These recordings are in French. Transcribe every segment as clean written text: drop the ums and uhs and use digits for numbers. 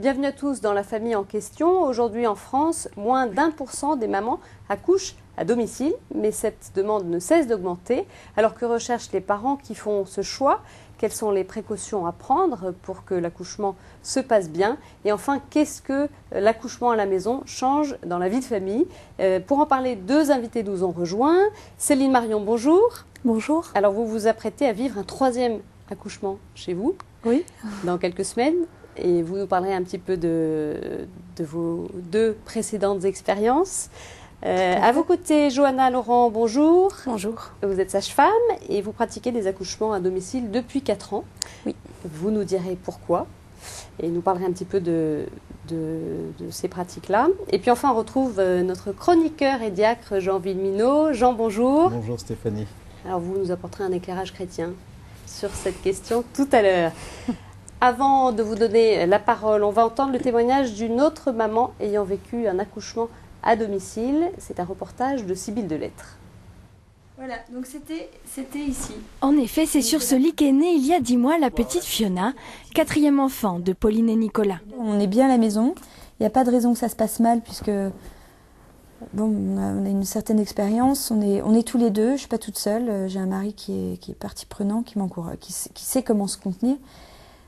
Bienvenue à tous dans la famille en question. Aujourd'hui en France, moins d'1% des mamans accouchent à domicile, mais cette demande ne cesse d'augmenter. Alors que recherchent les parents qui font ce choix? Quelles sont les précautions à prendre pour que l'accouchement se passe bien? Et enfin, qu'est-ce que l'accouchement à la maison change dans la vie de famille? Pour en parler, deux invités nous ont rejoints. Céline Marion, bonjour. Bonjour. Alors vous vous apprêtez à vivre un troisième accouchement chez vous, oui, dans quelques semaines. Et vous nous parlerez un petit peu de vos deux précédentes expériences. À vos côtés, Johanna Laurent, bonjour. Bonjour. Vous êtes sage-femme et vous pratiquez des accouchements à domicile depuis 4 ans. Oui. Vous nous direz pourquoi et nous parlerez un petit peu de ces pratiques-là. Et puis enfin, on retrouve notre chroniqueur et diacre Jean Villeminot. Jean, bonjour. Bonjour Stéphanie. Alors vous nous apporterez un éclairage chrétien sur cette question tout à l'heure. Avant de vous donner la parole, on va entendre le témoignage d'une autre maman ayant vécu un accouchement à domicile. C'est un reportage de Sibylle Delettre. Voilà, donc c'était ici. En effet, c'est sur ce lit qu'est née il y a 10 mois la petite Fiona, 4e enfant de Pauline et Nicolas. On est bien à la maison, il n'y a pas de raison que ça se passe mal puisque bon, on a une certaine expérience, on est tous les deux, je ne suis pas toute seule, j'ai un mari qui est partie prenante, qui m'encourage, qui sait comment se contenir.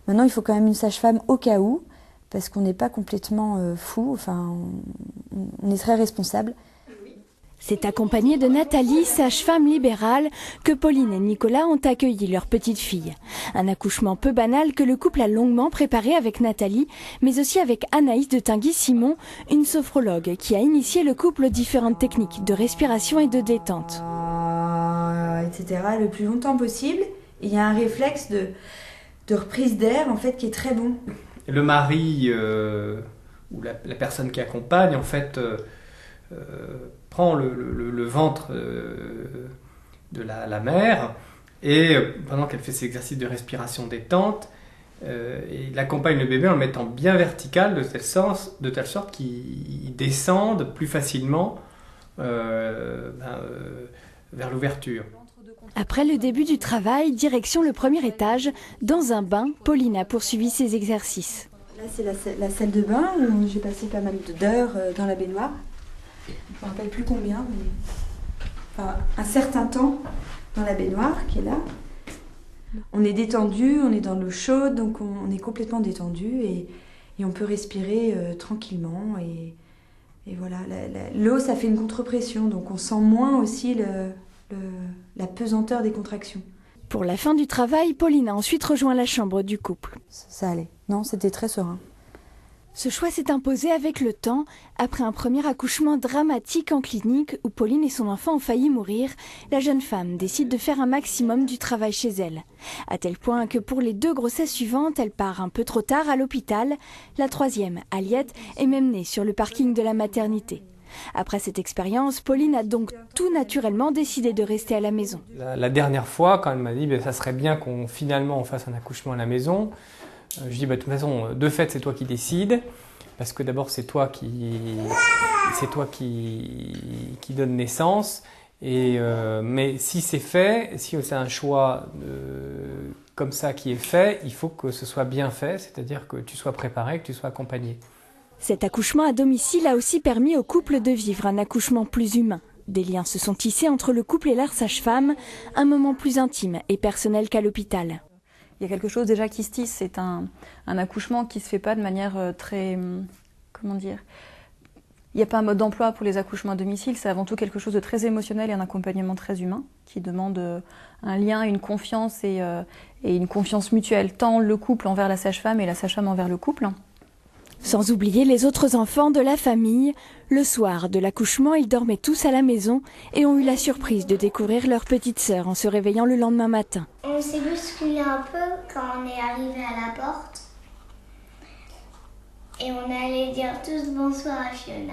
Maintenant, il faut quand même une sage-femme au cas où, parce qu'on n'est pas complètement fou, enfin, on est très responsable. C'est accompagné de Nathalie, sage-femme libérale, que Pauline et Nicolas ont accueilli leur petite fille. Un accouchement peu banal que le couple a longuement préparé avec Nathalie, mais aussi avec Anaïs de Tinguy-Simon, une sophrologue qui a initié le couple aux différentes techniques de respiration et de détente. Etc. le plus longtemps possible. Il y a un réflexe de reprise d'air en fait qui est très bon. Le mari ou la personne qui accompagne en fait prend le ventre de la mère et pendant qu'elle fait ses exercices de respiration détente, il accompagne le bébé en le mettant bien vertical de telle sorte qu'il descende plus facilement vers l'ouverture. Après le début du travail, direction le premier étage, dans un bain, Pauline a poursuivi ses exercices. Là c'est la salle de bain où j'ai passé pas mal d'heures dans la baignoire. Je ne me rappelle plus combien, mais enfin, un certain temps dans la baignoire qui est là. On est détendu, on est dans l'eau chaude, donc on est complètement détendu et on peut respirer tranquillement. Et voilà, l'eau ça fait une contre-pression, donc on sent moins aussi la pesanteur des contractions. Pour la fin du travail, Pauline a ensuite rejoint la chambre du couple. Ça allait. Non, c'était très serein. Ce choix s'est imposé avec le temps. Après un premier accouchement dramatique en clinique où Pauline et son enfant ont failli mourir, la jeune femme décide de faire un maximum du travail chez elle. À tel point que pour les 2 grossesses suivantes, elle part un peu trop tard à l'hôpital. La 3e, Aliette, est même née sur le parking de la maternité. Après cette expérience, Pauline a donc tout naturellement décidé de rester à la maison. La dernière fois, quand elle m'a dit ça serait bien qu'on fasse un accouchement à la maison, je dis de toute façon, de fait c'est toi qui décides, parce que d'abord c'est toi qui donne naissance, mais si c'est fait, si c'est un choix comme ça qui est fait, il faut que ce soit bien fait, c'est-à-dire que tu sois préparé, que tu sois accompagné. Cet accouchement à domicile a aussi permis au couple de vivre un accouchement plus humain. Des liens se sont tissés entre le couple et leur sage-femme, un moment plus intime et personnel qu'à l'hôpital. Il y a quelque chose déjà qui se tisse, c'est un accouchement qui ne se fait pas de manière très... Comment dire ? Il n'y a pas un mode d'emploi pour les accouchements à domicile, c'est avant tout quelque chose de très émotionnel et un accompagnement très humain qui demande un lien, une confiance et une confiance mutuelle, tant le couple envers la sage-femme et la sage-femme envers le couple. Sans oublier les autres enfants de la famille. Le soir de l'accouchement, ils dormaient tous à la maison et ont eu la surprise de découvrir leur petite sœur en se réveillant le lendemain matin. On s'est bousculé un peu quand on est arrivé à la porte. Et on allait dire tous bonsoir à Fiona.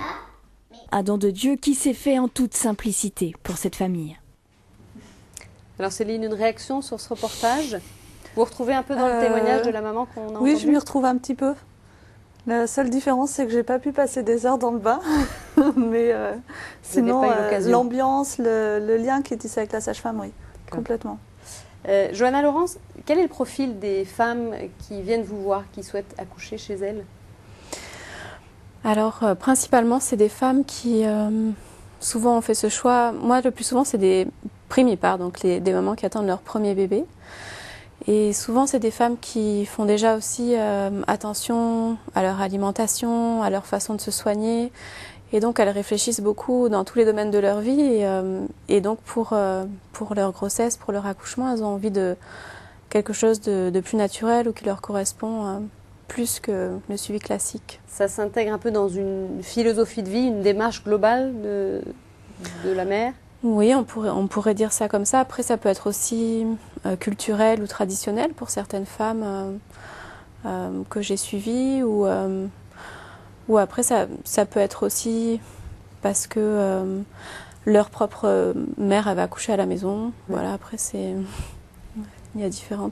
Un don de Dieu qui s'est fait en toute simplicité pour cette famille. Alors Céline, une réaction sur ce reportage? Vous retrouvez un peu dans le témoignage de la maman qu'on a entendu? Oui, je m'y retrouve un petit peu. La seule différence, c'est que j'ai pas pu passer des heures dans le bain, mais sinon l'ambiance, le lien qui est tissé avec la sage-femme, oui, complètement. Johanna Laurent, quel est le profil des femmes qui viennent vous voir, qui souhaitent accoucher chez elles? Alors, principalement, c'est des femmes qui souvent ont fait ce choix. Moi, le plus souvent, c'est des primipares, donc des mamans qui attendent leur premier bébé. Et souvent, c'est des femmes qui font déjà aussi attention à leur alimentation, à leur façon de se soigner. Et donc, elles réfléchissent beaucoup dans tous les domaines de leur vie. Et donc, pour leur grossesse, pour leur accouchement, elles ont envie de quelque chose de plus naturel ou qui leur correspond plus que le suivi classique. Ça s'intègre un peu dans une philosophie de vie, une démarche globale de la mère? Oui, on pourrait dire ça comme ça. Après, ça peut être aussi culturel ou traditionnel pour certaines femmes que j'ai suivies. Ou après, ça peut être aussi parce que leur propre mère avait accouché à la maison. Oui. Voilà, après, il y a différents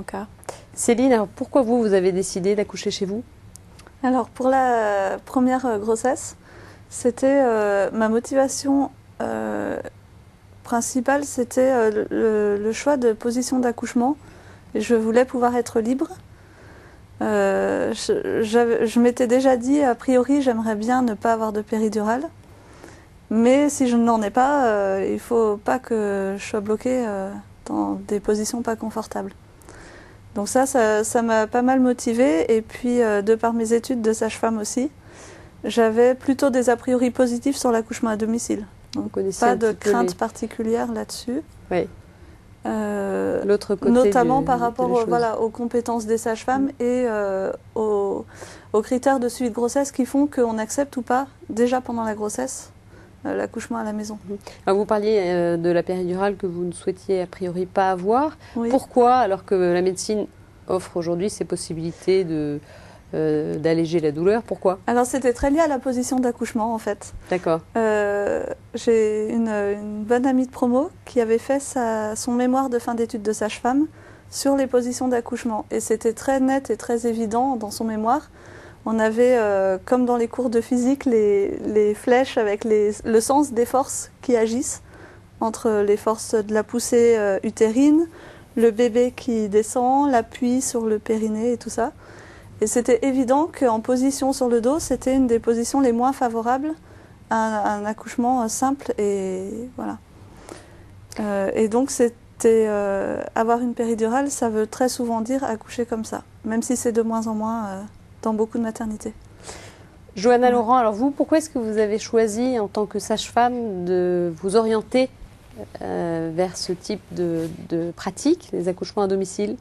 cas. Céline, alors pourquoi vous avez décidé d'accoucher chez vous? Alors, pour la première grossesse, c'était ma motivation principale, c'était le choix de position d'accouchement. Je voulais pouvoir être libre. Je m'étais déjà dit, a priori, j'aimerais bien ne pas avoir de péridurale. Mais si je n'en ai pas, il ne faut pas que je sois bloquée dans des positions pas confortables. Donc ça m'a pas mal motivée. Et puis, de par mes études de sage-femme aussi, j'avais plutôt des a priori positifs sur l'accouchement à domicile. Donc pas de crainte particulière là-dessus. Oui. L'autre côté notamment par rapport aux compétences des sages-femmes et aux critères de suivi de grossesse qui font qu'on accepte ou pas, déjà pendant la grossesse, l'accouchement à la maison. Alors vous parliez de la péridurale que vous ne souhaitiez a priori pas avoir. Oui. Pourquoi, alors que la médecine offre aujourd'hui ces possibilités d'alléger la douleur? Pourquoi? Alors c'était très lié à la position d'accouchement en fait. D'accord. J'ai une bonne amie de promo qui avait fait son mémoire de fin d'études de sage-femme sur les positions d'accouchement. Et c'était très net et très évident dans son mémoire. On avait, comme dans les cours de physique, les flèches avec le sens des forces qui agissent entre les forces de la poussée utérine, le bébé qui descend, l'appui sur le périnée et tout ça. Et c'était évident qu'en position sur le dos, c'était une des positions les moins favorables à un accouchement simple. Et voilà. Et donc, avoir une péridurale, ça veut très souvent dire accoucher comme ça, même si c'est de moins en moins dans beaucoup de maternités. Johanna Laurent, alors vous, pourquoi est-ce que vous avez choisi, en tant que sage-femme, de vous orienter vers ce type de pratique, les accouchements à domicile?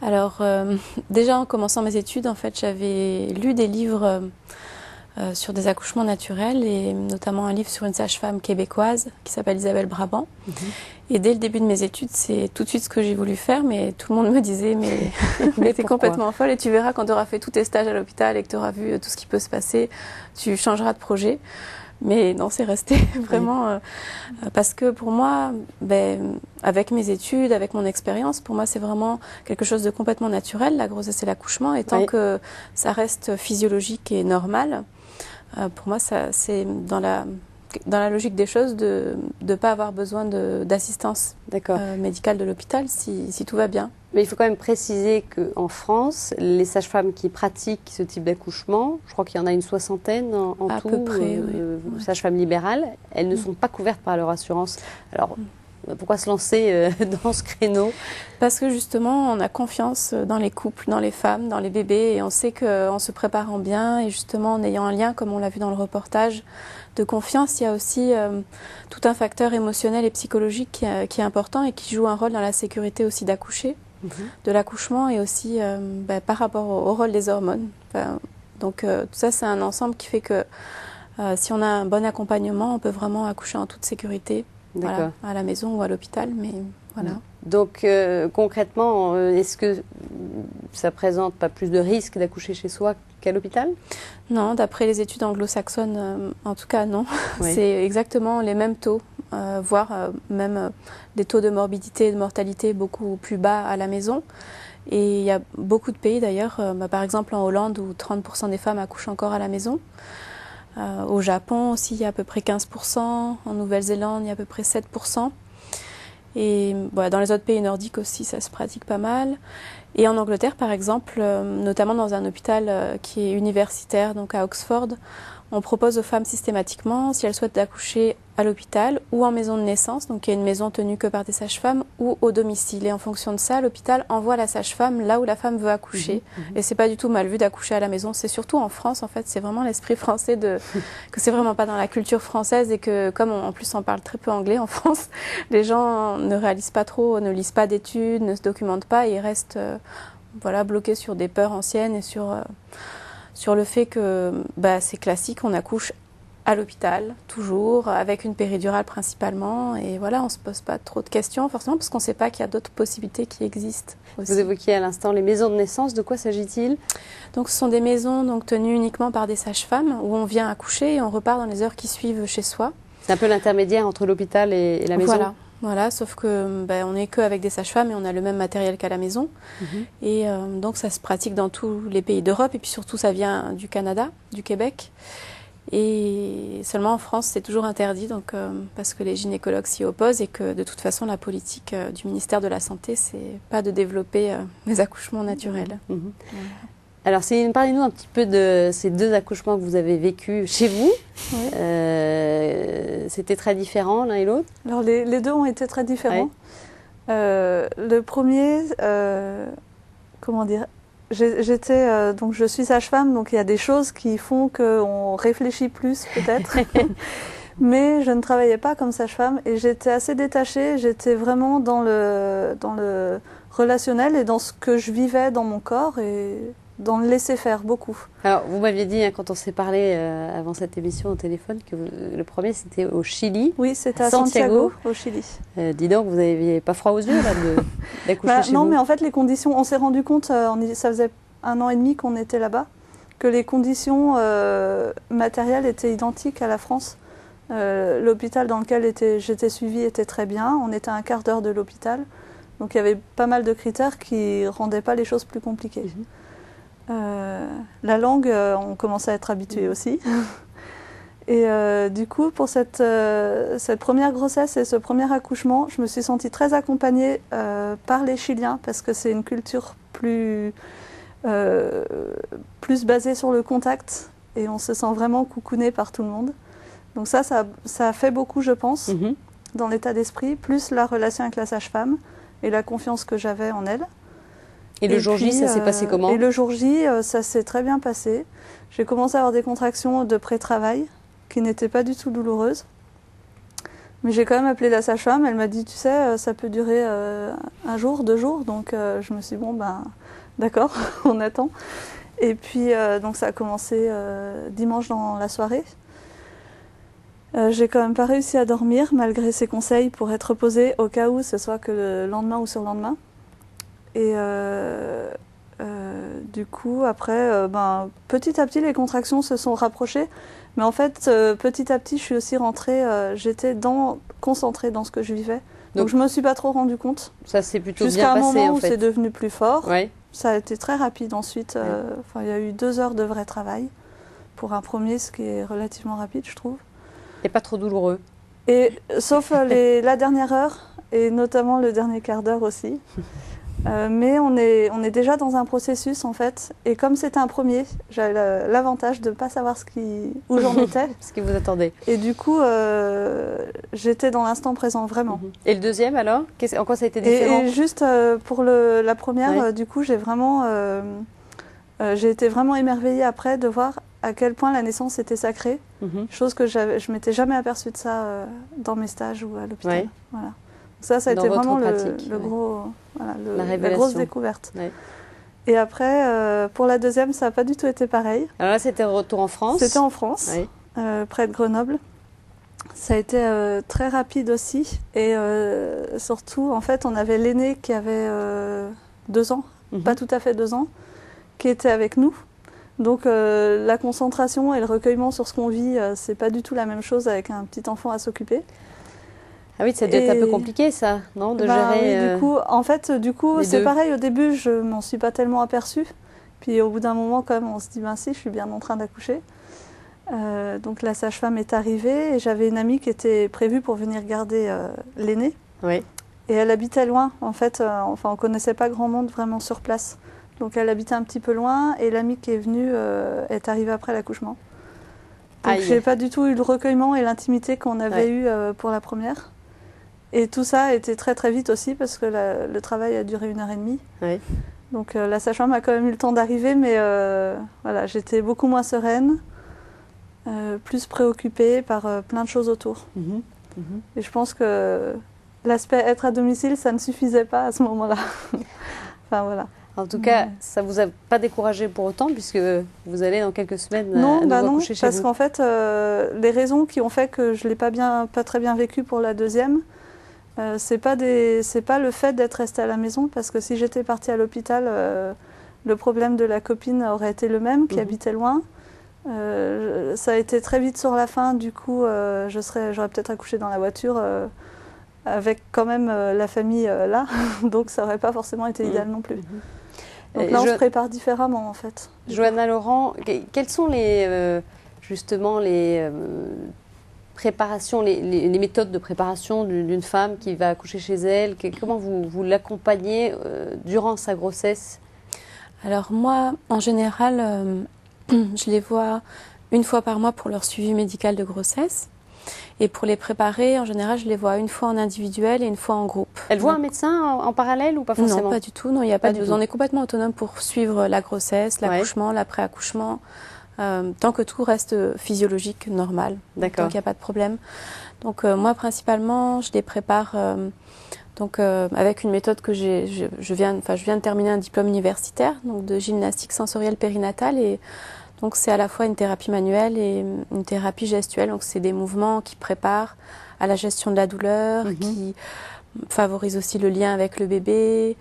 Alors, déjà en commençant mes études, en fait, j'avais lu des livres sur des accouchements naturels et notamment un livre sur une sage-femme québécoise qui s'appelle Isabelle Brabant. Et dès le début de mes études, c'est tout de suite ce que j'ai voulu faire, mais tout le monde me disait mais t'es complètement folle et tu verras quand tu auras fait tous tes stages à l'hôpital et que tu auras vu tout ce qui peut se passer, tu changeras de projet. Mais non, c'est resté vraiment parce que pour moi, avec mes études, avec mon expérience, pour moi c'est vraiment quelque chose de complètement naturel, la grossesse et l'accouchement, et tant que ça reste physiologique et normal, pour moi c'est dans la logique des choses de ne pas avoir besoin d'assistance médicale de l'hôpital si tout va bien. Mais il faut quand même préciser qu'en France, les sages-femmes qui pratiquent ce type d'accouchement, je crois qu'il y en a une soixantaine en tout, à peu près, sages-femmes libérales, elles ne sont pas couvertes par leur assurance. Alors, pourquoi se lancer dans ce créneau? Parce que justement, on a confiance dans les couples, dans les femmes, dans les bébés, et on sait qu'en se préparant bien et justement en ayant un lien, comme on l'a vu dans le reportage, de confiance, il y a aussi tout un facteur émotionnel et psychologique qui est important et qui joue un rôle dans la sécurité aussi d'accoucher, de l'accouchement et aussi par rapport au rôle des hormones. Donc tout ça, c'est un ensemble qui fait que si on a un bon accompagnement, on peut vraiment accoucher en toute sécurité, à la maison ou à l'hôpital. Mais voilà. Donc concrètement, est-ce que ça présente pas plus de risques d'accoucher chez soi qu'à l'hôpital? Non, d'après les études anglo-saxonnes, en tout cas non. C'est exactement les mêmes taux, voire même des taux de morbidité et de mortalité beaucoup plus bas à la maison. Et il y a beaucoup de pays d'ailleurs, par exemple en Hollande où 30% des femmes accouchent encore à la maison. Au Japon aussi, il y a à peu près 15%. En Nouvelle-Zélande, il y a à peu près 7%. Et dans les autres pays nordiques aussi, ça se pratique pas mal. Et en Angleterre, par exemple, notamment dans un hôpital qui est universitaire, donc à Oxford, on propose aux femmes systématiquement, si elles souhaitent accoucher à l'hôpital ou en maison de naissance, donc il y a une maison tenue que par des sages-femmes, ou au domicile. Et en fonction de ça, l'hôpital envoie la sage-femme là où la femme veut accoucher. Et c'est pas du tout mal vu d'accoucher à la maison. C'est surtout en France, en fait, c'est vraiment l'esprit français que c'est vraiment pas dans la culture française et que, comme en plus on parle très peu anglais en France, les gens ne réalisent pas trop, ne lisent pas d'études, ne se documentent pas et ils restent bloqués sur des peurs anciennes et sur le fait que c'est classique, on accouche à l'hôpital, toujours, avec une péridurale principalement. Et voilà, on ne se pose pas trop de questions, forcément, parce qu'on ne sait pas qu'il y a d'autres possibilités qui existent aussi. Vous évoquiez à l'instant les maisons de naissance. De quoi s'agit-il? Donc, ce sont des maisons tenues uniquement par des sages-femmes, où on vient accoucher et on repart dans les heures qui suivent chez soi. C'est un peu l'intermédiaire entre l'hôpital et la maison. Voilà, sauf que on n'est qu'avec des sages-femmes et on a le même matériel qu'à la maison. Et donc ça se pratique dans tous les pays d'Europe et puis surtout ça vient du Canada, du Québec. Et seulement en France c'est toujours interdit parce que les gynécologues s'y opposent et que de toute façon la politique du ministère de la Santé c'est pas de développer les accouchements naturels. Alors, parlez-nous un petit peu de ces 2 accouchements que vous avez vécus chez vous. Oui. C'était très différent l'un et l'autre? Alors, les 2 ont été très différents. Le premier, comment dire, je suis sage-femme, donc il y a des choses qui font qu'on réfléchit plus peut-être. Mais je ne travaillais pas comme sage-femme et j'étais assez détachée. J'étais vraiment dans le relationnel et dans ce que je vivais dans mon corps et dans le laisser faire beaucoup. Alors, vous m'aviez dit, quand on s'est parlé avant cette émission au téléphone, que le premier c'était au Chili. Oui, c'était à Santiago, au Chili. Dis donc, vous n'aviez pas froid aux yeux d'accoucher chez vous? Non, mais en fait, les conditions, on s'est rendu compte, ça faisait 1 an et demi qu'on était là-bas, que les conditions matérielles étaient identiques à la France. L'hôpital dans lequel j'étais suivie était très bien. On était à un quart d'heure de l'hôpital. Donc il y avait pas mal de critères qui ne rendaient pas les choses plus compliquées. La langue, on commençait à être habitué aussi. Et du coup, pour cette première grossesse et ce premier accouchement, je me suis sentie très accompagnée par les Chiliens parce que c'est une culture plus basée sur le contact et on se sent vraiment coucouné par tout le monde. Donc ça a fait beaucoup, je pense, dans l'état d'esprit, plus la relation avec la sage-femme et la confiance que j'avais en elle. Et le jour J, ça s'est passé comment? Et le jour J, ça s'est très bien passé. J'ai commencé à avoir des contractions de pré-travail qui n'étaient pas du tout douloureuses. Mais j'ai quand même appelé la sage-femme. Elle m'a dit, tu sais, ça peut durer 1 jour, 2 jours. Donc je me suis dit, bon, d'accord, on attend. Et puis donc ça a commencé dimanche dans la soirée. J'ai quand même pas réussi à dormir malgré ses conseils pour être reposée au cas où ce soit que le lendemain ou sur le lendemain. Et du coup, après, petit à petit, les contractions se sont rapprochées. Mais en fait, petit à petit, je suis aussi rentrée, j'étais concentrée dans ce que je vivais. Donc je ne me suis pas trop rendu compte. Ça s'est plutôt bien passé, jusqu'à un moment en où fait. c'est devenu plus fort. Ouais. Ça a été très rapide ensuite. Il y a eu 2 heures de vrai travail pour un premier, ce qui est relativement rapide, je trouve. Et pas trop douloureux. Et, sauf la dernière heure, et notamment le dernier quart d'heure aussi. Mais on est déjà dans un processus en fait. Et comme c'était un premier, j'avais l'avantage de ne pas savoir où j'en étais. Ce qui vous attendait. Et du coup, j'étais dans l'instant présent vraiment. Et le deuxième alors? En quoi ça a été différent? Et juste pour la première, du coup, j'ai été vraiment émerveillée après de voir à quel point la naissance était sacrée. Chose que je m'étais jamais aperçue de ça dans mes stages ou à l'hôpital. Voilà. Ça a été vraiment la grosse découverte. Ouais. Et après, pour la deuxième, ça n'a pas du tout été pareil. Alors là, c'était retour en France? C'était en France, près de Grenoble. Ça a été très rapide aussi. Et surtout, en fait, on avait l'aîné qui avait 2 ans, pas tout à fait 2 ans, qui était avec nous. Donc la concentration et le recueillement sur ce qu'on vit, c'est pas du tout la même chose avec un petit enfant à s'occuper. Ah oui, ça doit être un peu compliqué, ça, non, de gérer. Oui, du coup, c'est pareil. Au début, je m'en suis pas tellement aperçue. Puis au bout d'un moment, quand même, on se dit, si, je suis bien en train d'accoucher. Donc la sage-femme est arrivée et j'avais une amie qui était prévue pour venir garder l'aîné. Oui. Et elle habitait loin, en fait. Enfin, on connaissait pas grand monde vraiment sur place. Donc elle habitait un petit peu loin et l'amie qui est venue est arrivée après l'accouchement. Donc j'ai pas du tout eu le recueillement et l'intimité qu'on avait eu pour la première. Et tout ça a été très très vite aussi parce que le travail a duré 1h30. Oui. Donc la sage-femme a quand même eu le temps d'arriver, mais voilà, j'étais beaucoup moins sereine, plus préoccupée par plein de choses autour. Et je pense que l'aspect être à domicile, ça ne suffisait pas à ce moment-là. Enfin voilà. En tout cas, ça ne vous a pas découragé pour autant, puisque vous allez dans quelques semaines non, accoucher chez vous. Parce qu'en fait, les raisons qui ont fait que je ne l'ai pas très bien vécu pour la deuxième, c'est pas le fait d'être restée à la maison, parce que si j'étais partie à l'hôpital, le problème de la copine aurait été le même, qui habitait loin. Ça a été très vite sur la fin, du coup, j'aurais peut-être accouché dans la voiture. Avec quand même la famille là, donc ça n'aurait pas forcément été idéal non plus. Donc là, on se prépare différemment en fait. Johanna Laurent, quelles sont justement les préparations, les méthodes de préparation d'une femme qui va accoucher chez elle? Comment vous l'accompagnez durant sa grossesse? Alors moi, en général, je les vois une fois par mois pour leur suivi médical de grossesse. Et pour les préparer, en général, je les vois une fois en individuel et une fois en groupe. Elle voit un médecin en parallèle ou pas forcément? Non, pas du tout. Non, il n'y a pas de besoin. On est complètement autonome pour suivre la grossesse, l'accouchement, l'après-accouchement, tant que tout reste physiologique, normal. D'accord. Donc il n'y a pas de problème. Donc moi, principalement, je les prépare avec une méthode que je viens de terminer un diplôme universitaire, donc de gymnastique sensorielle périnatale et donc c'est à la fois une thérapie manuelle et une thérapie gestuelle. Donc c'est des mouvements qui préparent à la gestion de la douleur, qui favorisent aussi le lien avec le bébé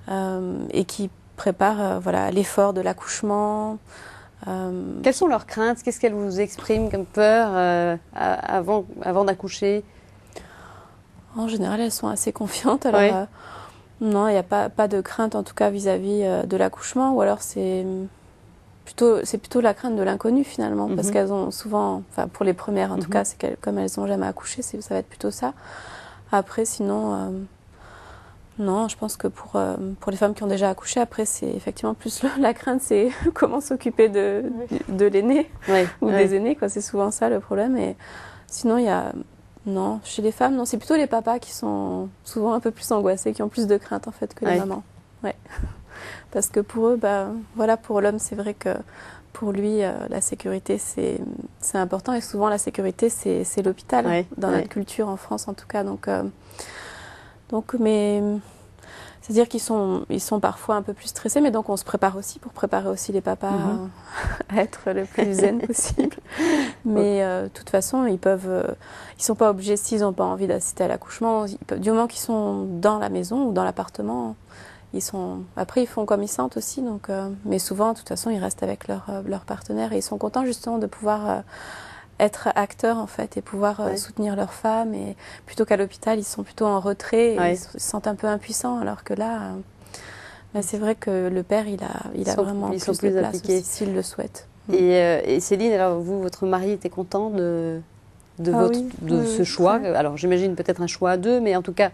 et qui préparent l'effort de l'accouchement. Quelles sont leurs craintes? Qu'est-ce qu'elles vous expriment comme peur avant d'accoucher? En général, elles sont assez confiantes. Alors non, il n'y a pas de crainte en tout cas vis-à-vis de l'accouchement, ou alors c'est plutôt la crainte de l'inconnu finalement, parce qu'elles ont souvent, enfin pour les premières en tout cas, c'est comme elles n'ont jamais accouché, ça va être plutôt ça. Après sinon, non, je pense que pour les femmes qui ont déjà accouché, après c'est effectivement plus la crainte, c'est comment s'occuper de l'aîné ou des aînés, quoi. C'est souvent ça le problème. Et sinon non, chez les femmes, non, c'est plutôt les papas qui sont souvent un peu plus angoissés, qui ont plus de crainte en fait que les mamans. Ouais. Parce que pour eux, pour l'homme, c'est vrai que pour lui, la sécurité, c'est important. Et souvent, la sécurité, c'est l'hôpital, dans notre culture en France en tout cas. Mais c'est-à-dire qu'ils sont parfois un peu plus stressés, mais donc on se prépare aussi pour préparer aussi les papas à être le plus zen possible. Mais de toute façon, ils sont pas obligés, s'ils n'ont pas envie d'assister à l'accouchement, du moment qu'ils sont dans la maison ou dans l'appartement, après ils font comme ils sentent aussi. Donc, mais souvent, de toute façon, ils restent avec leur partenaire et ils sont contents justement de pouvoir être acteurs en fait et pouvoir soutenir leur femme, et plutôt qu'à l'hôpital ils sont plutôt en retrait et ils se sentent un peu impuissants, alors que là c'est vrai que le père il a vraiment plus de place aussi, s'il le souhaite. Et Céline, alors votre mari était content de ce choix? Alors j'imagine peut-être un choix à deux, mais en tout cas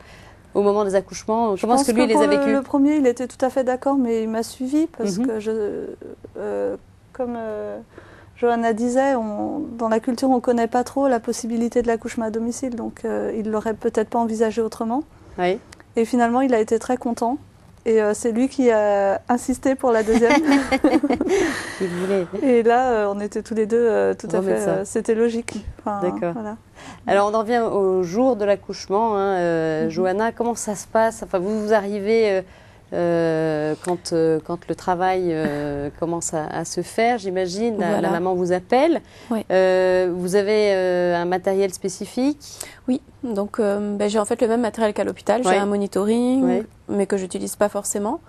au moment des accouchements, comment est-ce que lui les a vécus? Le premier, il était tout à fait d'accord, mais il m'a suivi parce que comme Johanna disait, dans la culture, on ne connaît pas trop la possibilité de l'accouchement à domicile, donc il ne l'aurait peut-être pas envisagé autrement. Oui. Et finalement, il a été très content. Et c'est lui qui a insisté pour la deuxième. Il voulait. Et là, on était tous les deux tout à fait... c'était logique. Enfin, d'accord. Voilà. Alors, on en revient au jour de l'accouchement. Johanna, comment ça se passe? Enfin, vous arrivez... quand le travail commence à se faire, j'imagine, la maman vous appelle. Oui. Vous avez un matériel spécifique? Oui, donc j'ai en fait le même matériel qu'à l'hôpital. J'ai un monitoring, mais que je n'utilise pas forcément.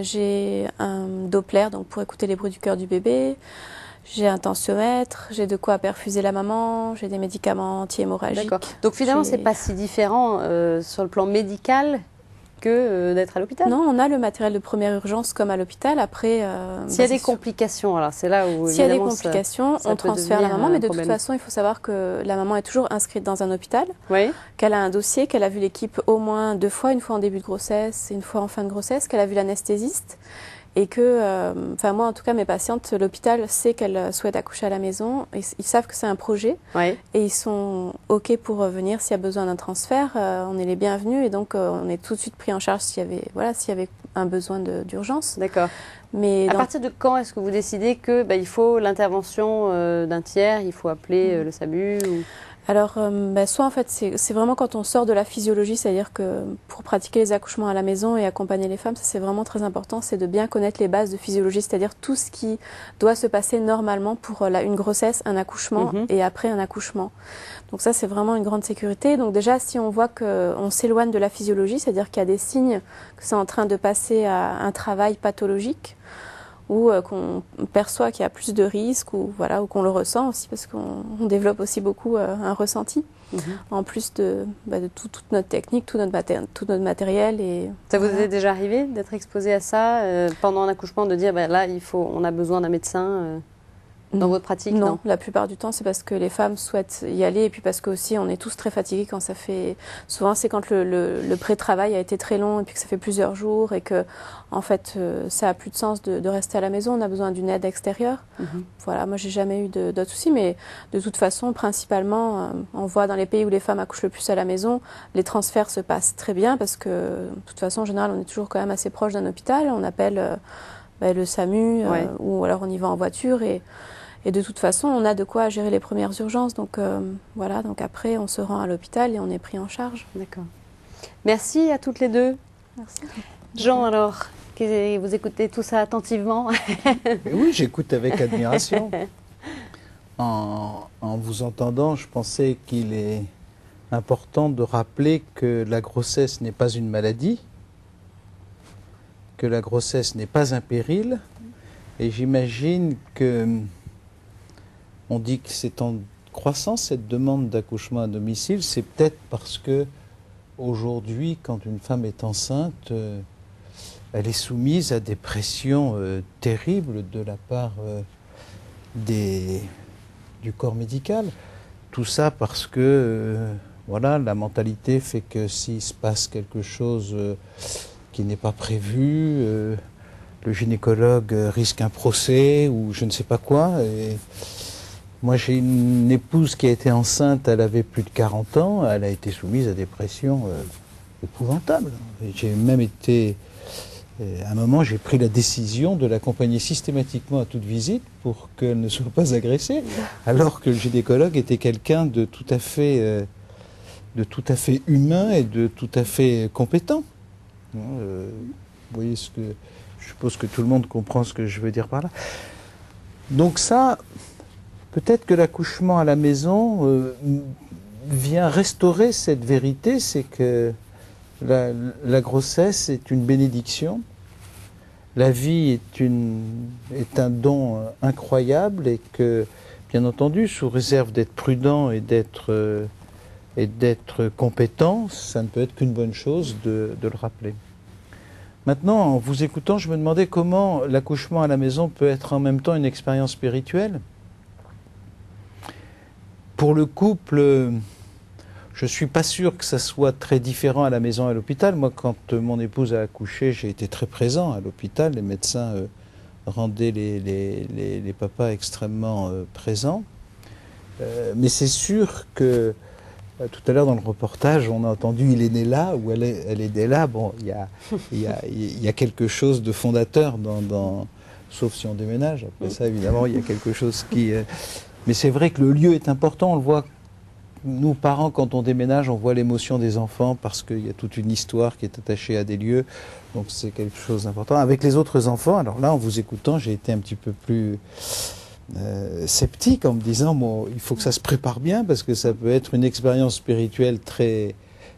J'ai un Doppler donc pour écouter les bruits du cœur du bébé. J'ai un tensiomètre, j'ai de quoi perfuser la maman, j'ai des médicaments anti-hémorragiques. D'accord. Donc finalement, c'est pas si différent sur le plan médical que d'être à l'hôpital. Non, on a le matériel de première urgence comme à l'hôpital. Après, s'il y a des complications, alors c'est là où s'il y a des complications, ça on peut transfère la devenir maman. Mais de problème. toute façon, il faut savoir que la maman est toujours inscrite dans un hôpital, Oui. qu'elle a un dossier, qu'elle a vu l'équipe au moins 2 fois, une fois en début de grossesse et une fois en fin de grossesse, qu'elle a vu l'anesthésiste. Et que, moi en tout cas, mes patientes, l'hôpital sait qu'elles souhaitent accoucher à la maison. Ils savent que c'est un projet Oui. et ils sont OK pour venir s'il y a besoin d'un transfert. On est les bienvenus et donc on est tout de suite pris en charge s'il y avait un besoin d'urgence. D'accord. Mais À partir de quand est-ce que vous décidez que il faut l'intervention d'un tiers, il faut appeler le SAMU ou... Alors, soit en fait, c'est vraiment quand on sort de la physiologie, c'est-à-dire que pour pratiquer les accouchements à la maison et accompagner les femmes, ça c'est vraiment très important, c'est de bien connaître les bases de physiologie, c'est-à-dire tout ce qui doit se passer normalement pour une grossesse, un accouchement et après un accouchement. Donc ça, c'est vraiment une grande sécurité. Donc déjà, si on voit qu'on s'éloigne de la physiologie, c'est-à-dire qu'il y a des signes que c'est en train de passer à un travail pathologique, ou qu'on perçoit qu'il y a plus de risques, ou qu'on le ressent aussi, parce qu'on développe aussi beaucoup un ressenti, en plus de toute notre technique, tout notre matériel. Et ça vous est déjà arrivé d'être exposé à ça pendant un accouchement, de dire là, on a besoin d'un médecin dans votre pratique? Non, la plupart du temps, c'est parce que les femmes souhaitent y aller et puis parce qu'aussi on est tous très fatigués quand ça fait... Souvent, c'est quand le pré-travail a été très long et puis que ça fait plusieurs jours et que, en fait, ça a plus de sens de rester à la maison. On a besoin d'une aide extérieure. Voilà, moi, j'ai jamais eu d'autres soucis, mais de toute façon, principalement, on voit dans les pays où les femmes accouchent le plus à la maison, les transferts se passent très bien parce que, de toute façon, en général, on est toujours quand même assez proche d'un hôpital. On appelle le SAMU ou alors on y va en voiture et de toute façon, on a de quoi gérer les premières urgences. Donc donc après, on se rend à l'hôpital et on est pris en charge. D'accord. Merci à toutes les deux. Merci. Jean, alors, vous écoutez tout ça attentivement? Oui, j'écoute avec admiration. En vous entendant, je pensais qu'il est important de rappeler que la grossesse n'est pas une maladie, que la grossesse n'est pas un péril. Et j'imagine que... On dit que c'est en croissance cette demande d'accouchement à domicile. C'est peut-être parce que aujourd'hui, quand une femme est enceinte, elle est soumise à des pressions terribles de la part du corps médical. Tout ça parce que la mentalité fait que s'il se passe quelque chose qui n'est pas prévu, le gynécologue risque un procès ou je ne sais pas quoi. Et moi, j'ai une épouse qui a été enceinte, elle avait plus de 40 ans, elle a été soumise à des pressions épouvantables. J'ai même été... À un moment, j'ai pris la décision de l'accompagner systématiquement à toute visite pour qu'elle ne soit pas agressée, alors que le gynécologue était quelqu'un de tout à fait humain et de tout à fait compétent. Vous voyez ce que... Je suppose que tout le monde comprend ce que je veux dire par là. Donc ça... Peut-être que l'accouchement à la maison vient restaurer cette vérité, c'est que la grossesse est une bénédiction, la vie est un don incroyable et que, bien entendu, sous réserve d'être prudent et d'être compétent, ça ne peut être qu'une bonne chose de le rappeler. Maintenant, en vous écoutant, je me demandais comment l'accouchement à la maison peut être en même temps une expérience spirituelle. Pour le couple, je ne suis pas sûr que ça soit très différent à la maison et à l'hôpital. Moi, quand mon épouse a accouché, j'ai été très présent à l'hôpital. Les médecins rendaient les papas extrêmement présents. Mais c'est sûr que, tout à l'heure dans le reportage, on a entendu « il est né là » ou « elle est née là ». Bon, il y a quelque chose de fondateur, sauf si on déménage. Après ça, évidemment, il y a quelque chose qui... Mais c'est vrai que le lieu est important, on le voit, nous parents, quand on déménage, on voit l'émotion des enfants parce qu'il y a toute une histoire qui est attachée à des lieux, donc c'est quelque chose d'important. Avec les autres enfants, alors là, en vous écoutant, j'ai été un petit peu plus sceptique en me disant, bon, il faut que ça se prépare bien parce que ça peut être une expérience spirituelle très,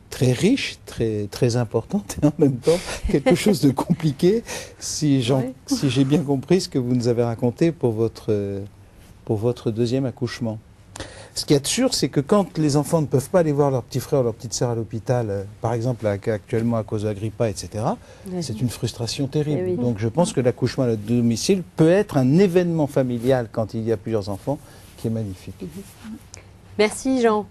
très riche, très, très importante et en même temps quelque chose de compliqué si j'ai bien compris ce que vous nous avez raconté pour votre deuxième accouchement. Ce qu'il y a de sûr, c'est que quand les enfants ne peuvent pas aller voir leur petit frère ou leur petite sœur à l'hôpital, par exemple actuellement à cause de la grippe A, etc., c'est une frustration terrible. Oui. Donc je pense que l'accouchement à domicile peut être un événement familial quand il y a plusieurs enfants qui est magnifique. Merci Jean.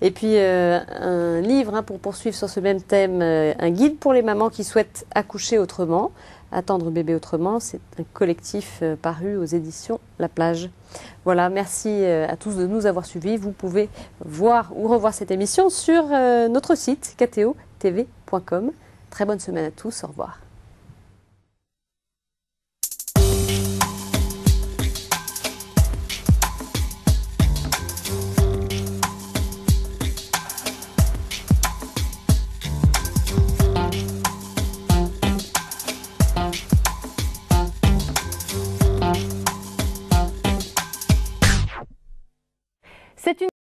Et puis un livre pour poursuivre sur ce même thème, un guide pour les mamans qui souhaitent accoucher autrement, attendre bébé autrement. C'est un collectif paru aux éditions La Plage. Voilà, merci à tous de nous avoir suivis. Vous pouvez voir ou revoir cette émission sur notre site kto-tv.com. Très bonne semaine à tous, au revoir.